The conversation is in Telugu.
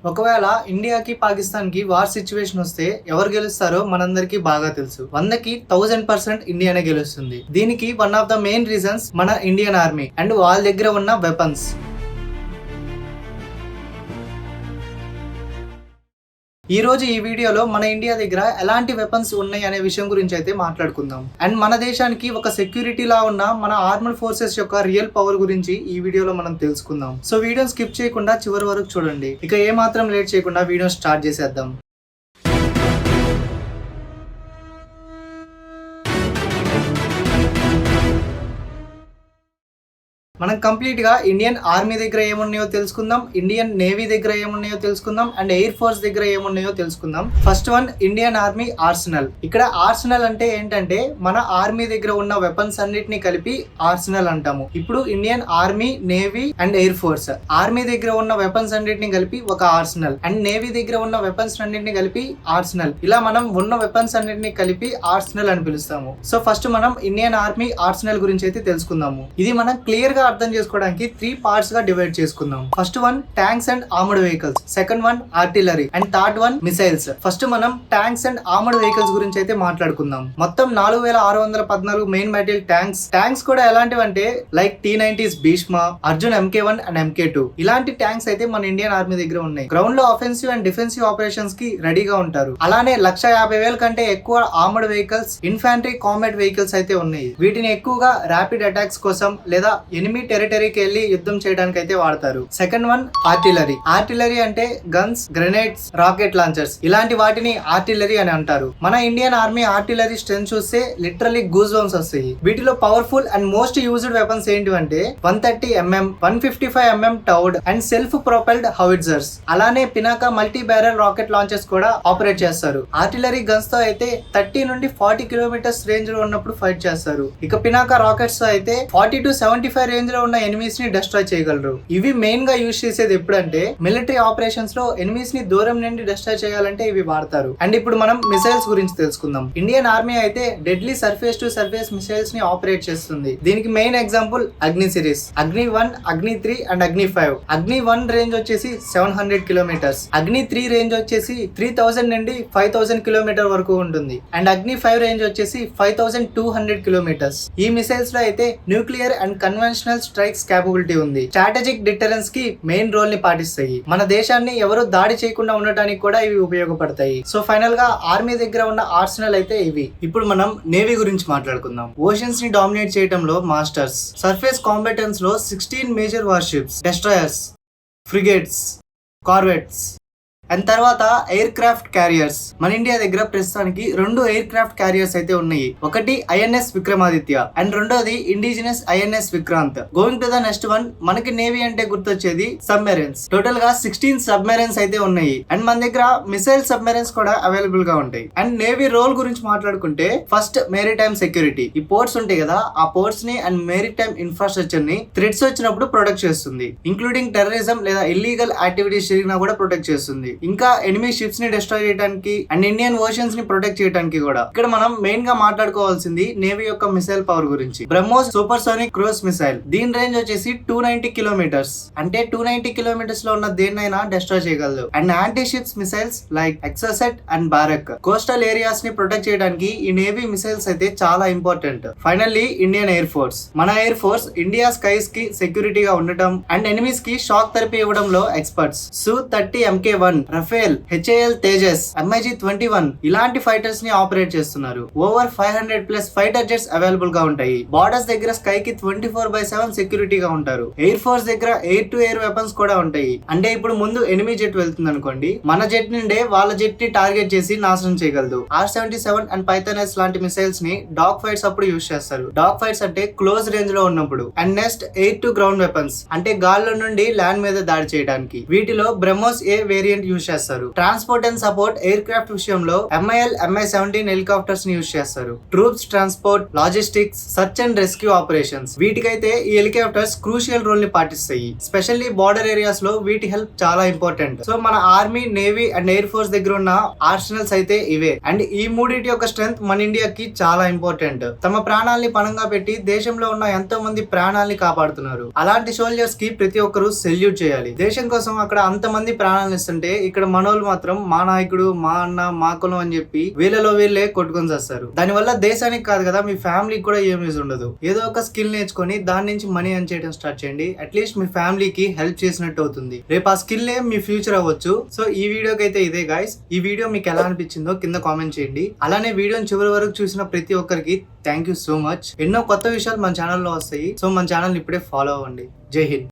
ఒకవేళ ఇండియాకి పాకిస్తాన్ కి వార్ సిచ్యువేషన్ వస్తే ఎవరు గెలుస్తారో మనందరికీ బాగా తెలుసు. 100కి 1000% ఇండియానే గెలుస్తుంది. దీనికి one of the main reasons మన ఇండియన్ ఆర్మీ అండ్ వాళ్ళ దగ్గర ఉన్న వెపన్స్. ఈ రోజు ఈ వీడియోలో మన ఇండియా దగ్గర ఎలాంటి వెపన్స్ ఉన్నాయి అనే విషయం గురించి అయితే మాట్లాడుకుందాం. అండ్ మన దేశానికి ఒక సెక్యూరిటీ లా ఉన్న మన ఆర్మడ్ ఫోర్సెస్ యొక్క రియల్ పవర్ గురించి ఈ వీడియోలో మనం తెలుసుకుందాం. సో వీడియో స్కిప్ చేయకుండా చివరి వరకు చూడండి. ఇక ఏ మాత్రం లేట్ చేయకుండా వీడియో స్టార్ట్ చేసేద్దాం. మనం కంప్లీట్ గా ఇండియన్ ఆర్మీ దగ్గర ఏమున్నాయో తెలుసుకుందాం, ఇండియన్ నేవీ దగ్గర ఏమున్నాయో తెలుసుకుందాం, అండ్ ఎయిర్ ఫోర్స్ దగ్గర ఏమున్నాయో తెలుసుకుందాం. First one, Indian army arsenal. ఇక్కడ ఆర్సనల్ అంటే ఏంటంటే మన ఆర్మీ దగ్గర ఉన్న వెపన్స్ అన్నిటిని కలిపి ఆర్సనల్ అంటాము. ఇప్పుడు Indian army, navy and air force, army దగ్గర ఉన్న వెపన్స్ అన్నిటిని కలిపి ఒక ఆర్సనల్, అండ్ నేవీ దగ్గర ఉన్న వెపన్స్ అన్నిటిని కలిపి ఆర్సనల్. ఇలా మనం ఉన్న వెపన్స్ అన్నిటిని కలిపి ఆర్సనల్ అని పిలుస్తాము. సో ఫస్ట్ మనం ఇండియన్ ఆర్మీ ఆర్సనల్ గురించి అయితే తెలుసుకుందాము. ఇది మనం క్లియర్ గా అర్థం చేసుకోవడానికి 3 పార్ట్స్ గా డివైడ్ చేసుకుందాం. First one, tanks and armoured vehicles. Second one, artillery. And third one, missiles. First మనం ట్యాంక్స్ అండ్ ఆర్మర్డ్ వెహికల్స్ గురించి అయితే మాట్లాడుకుందాం. మొత్తం 4614 మెయిన్ మెటీరియల్ ట్యాంక్స్ కూడా ఎలాంటివి అంటే like T-90s Bhishma, Arjun MK1 and MK2 ఇలాంటి ట్యాంక్స్ అయితే మన ఇండియన్ ఆర్మీ దగ్గర ఉన్నాయి. గ్రౌండ్ లో ఆఫెన్సివ్ అండ్ డిఫెన్సివ్ ఆపరేషన్స్ కి రెడీగా ఉంటారు. అలానే 150,000 కంటే ఎక్కువ armoured vehicles, infantry combat vehicles అయితే ఉన్నాయి. వీటిని ఎక్కువగా ర్యాపిడ్ అటాక్స్ కోసం లేదా ఎనిమీ టెరిటరీకి వెళ్లి యుద్ధం చేయడానికి అయితే వాడతారు. Second one, artillery. ఆర్టిలరీ అంటే గన్స్, గ్రెనేడ్స్, రాకెట్ లాంచర్స్ ఇలాంటి వాటిని ఆర్టిలరీ అని అంటారు. మన ఇండియన్ ఆర్మీ ఆర్టిలరీ స్ట్రెంత్ చూస్తే లిటరలీ గూస్ బంప్స్ వస్తాయి. వీటిలో powerful and most used weapons ఏంటివంటే 130mm, 155mm towed and self propelled howitzers. అలానే Pinaka multi barrel rocket launchers కూడా ఆపరేట్ చేస్తారు. ఆర్టిలరీ గన్స్ తో అయితే 30 నుండి 40 కిలోమీటర్స్ రేంజ్ లో ఉన్నప్పుడు ఫైట్ చేస్తారు. ఇక పినాకా రాకెట్స్ తో అయితే 40 to 75 రేంజ్ లో ఉన్న ఎనిమీస్ ని డిస్ట్రాయ్ చేయగలరు. ఇవి మెయిన్ గా యూజ్ చేసేది ఎప్పుడంటే మిలిటరీ ఆపరేషన్స్ లో ఎనిమీస్ ని దూరం నుండి డిస్ట్రాయ్ చేయాలంటే ఇవి వాడతారు. అండ్ ఇప్పుడు మనం మిసైల్స్ గురించి తెలుసుకుందాం. ఇండియన్ ఆర్మీ అయితే deadly surface to surface missiles ని ఆపరేట్ చేస్తుంది. దీనికి మెయిన్ ఎగ్జాంపుల్ అగ్ని సిరీస్. అగ్ని 1, అగ్ని 3 అండ్ అగ్ని 5. అగ్ని 1 రేంజ్ వచ్చేసి 700 కిలోమీటర్స్, అగ్ని 3 రేంజ్ వచ్చేసి 3000 నుండి 5000 కిలోమీటర్ వరకు ఉంటుంది, అండ్ అగ్ని 5 రేంజ్ వచ్చేసి 5200 కిలోమీటర్స్. ఈ మిసైల్స్ లో అయితే nuclear and conventional strikes capability ఉంది. స్ట్రాటజిక్ డిటరెన్స్ కి మెయిన్ రోల్ ని పాటిస్తాయి. మన దేశాన్ని ఎవరు దాడి చేయకుండా ఉండటానికి కూడా ఇవి ఉపయోగపడతాయి. సో ఫైనల్ గా ఆర్మీ దగ్గర ఉన్న ఆర్సనల్ అయితే ఇవి. ఇప్పుడు మనం నేవీ గురించి మాట్లాడుకుందాం. ఓషన్స్ ని డామినేట్ చేయడంలో మాస్టర్స్. సర్ఫేస్ కాంబాటెన్స్ లో 16 major warships, destroyers, frigates, corvettes and తర్వాత ఎయిర్ క్రాఫ్ట్ క్యారియర్స్. మన ఇండియా దగ్గర ప్రస్తుతానికి 2 ఎయిర్ క్రాఫ్ట్ క్యారియర్స్ అయితే ఉన్నాయి. ఒకటి INS విక్రమాదిత్య అండ్ రెండోది indigenous INS Vikrant. Going to the next one, మనకి నేవీ అంటే గుర్తొచ్చేది సబ్మెరైన్స్. టోటల్ గా 16 సబ్మెరైన్స్ అయితే ఉన్నాయి. అండ్ మన దగ్గర మిసైల్ సబ్మెరైన్స్ కూడా అవైలబుల్ గా ఉంటాయి. అండ్ నేవీ రోల్ గురించి మాట్లాడుకుంటే ఫస్ట్ మెరిటైమ్ సెక్యూరిటీ. ఈ పోర్ట్స్ ఉంటాయి కదా, ఆ పోర్ట్స్ ని అండ్ మెరిటైమ్ ఇన్ఫ్రాస్ట్రక్చర్ ని థ్రెట్స్ వచ్చినప్పుడు ప్రొటెక్ట్ చేస్తుంది. ఇంక్లూడింగ్ టెర్రరిజం లేదా ఇల్లీగల్ యాక్టివిటీస్ జరిగినా కూడా ప్రొటెక్ట్ చేస్తుంది. ఇంకా ఎనిమీ షిప్స్ ని డిస్ట్రాయ్ చేయడానికి అండ్ ఇండియన్ ఓషన్స్ ని ప్రొటెక్ట్ చేయడానికి కూడా. ఇక్కడ మనం మెయిన్ గా మాట్లాడుకోవాల్సింది నేవీ యొక్క మిసైల్ పవర్ గురించి. BrahMos supersonic cruise missile. దీని రేంజ్ వచ్చేసి 290 కిలోమీటర్స్. అంటే 290 కిలోమీటర్స్ లో ఉన్న దేన్నైనా డిస్ట్రాయ్ చేయగలదు. And anti ships missiles like Exocet and Barack. Coastal areas ని ప్రొటెక్ట్ చేయడానికి ఈ నేవీ మిసైల్స్ అయితే చాలా important. Finally Indian air force. మన ఎయిర్ ఫోర్స్ ఇండియా స్కైస్ కి సెక్యూరిటీగా ఉండటం అండ్ ఎనిమీస్ కి షాక్ థెరపీ ఇవ్వడంలో experts. Su-30 MK1, Rafale, HAL Tejas, MiG-21 ఇలాంటి ఫైటర్స్ ని ఆపరేట్ చేస్తున్నారు. ఓవర్ 500+ ఫైటర్ జెట్స్ అవైలబుల్ గా ఉంటాయి. బార్డర్స్ దగ్గర స్కై కి 24/7 సెక్యూరిటీగా ఉంటారు. ఎయిర్ ఫోర్స్ దగ్గర ఎయిర్ టు ఎయిర్ వెపన్స్ కూడా ఉంటాయి. అంటే ఇప్పుడు ముందు ఎనిమీ జెట్ వెళ్తుంది అనుకోండి, మన జెట్ నుండే వాళ్ళ జెట్ ని టార్గెట్ చేసి నాశనం చేయగలదు. R-77 అండ్ పైథాన్ లాంటి మిసైల్స్ ని డాగ్ ఫైట్స్ అప్పుడు యూజ్ చేస్తారు. డాగ్ ఫైట్స్ అంటే క్లోజ్ రేంజ్ లో ఉన్నప్పుడు. And next air to ground weapons, అంటే గాల్లో నుండి ల్యాండ్ మీద దాడి చేయడానికి. వీటిలో బ్రహ్మోస్ A వేరియంట్ యూజ్ చేస్తారు. Transport and support aircraft విషయంలో MiL Mi-17 హెలికాప్టర్స్ ని యూజ్ చేస్తారు. Troops transport, logistics, search and rescue operations, వీటికైతే ఈ హెలికాప్టర్స్ క్రూషియల్ రోల్ ని పాటిస్తాయి. స్పెషల్లీ బార్డర్ ఏరియాస్ లో వీటి హెల్ప్ చాలా ఇంపార్టెంట్. సో మన army, navy and air force దగ్గర ఉన్న ఆర్సనల్స్ అయితే ఇవే. అండ్ ఈ మూడింటి యొక్క స్ట్రెంగ్త్ మన ఇండియాకి చాలా ఇంపార్టెంట్. తమ ప్రాణాలని పణంగా పెట్టి దేశంలో ఉన్న ఎంతో మంది ప్రాణాలని కాపాడుతున్నారు. అలాంటి సోల్జర్స్ కి ప్రతి ఒక్కరు సెల్యూట్ చేయాలి. దేశం కోసం అక్కడ అంతమంది ప్రాణాలను ఇస్తుంటే ఇక్కడ మనోళ్ళు మాత్రం మా నాయకుడు, మా అన్న, మా కులం అని చెప్పి వీళ్ళలో వీళ్ళే కొట్టుకొని చేస్తారు. దానివల్ల దేశానికి కాదు కదా, మీ ఫ్యామిలీకి కూడా ఏం యూజ్ ఉండదు. ఏదో ఒక స్కిల్ నేర్చుకొని దాని నుంచి మనీ ఎర్న్ చేయడం స్టార్ట్ చేయండి. అట్లీస్ట్ మీ ఫ్యామిలీకి హెల్ప్ చేసినట్టు అవుతుంది. రేపు ఆ స్కిల్ మీ ఫ్యూచర్ అవ్వచ్చు. సో ఈ వీడియోకి అయితే ఇదే గైస్. ఈ వీడియో మీకు ఎలా అనిపించిందో కింద కామెంట్ చేయండి. అలానే వీడియోని చివరి వరకు చూసిన ప్రతి ఒక్కరికి థ్యాంక్ యూ సో మచ్. ఎన్నో కొత్త విషయాలు మన ఛానల్లో వస్తాయి. సో మన ఛానల్ ఇప్పుడే ఫాలో అవ్వండి. జై హింద్.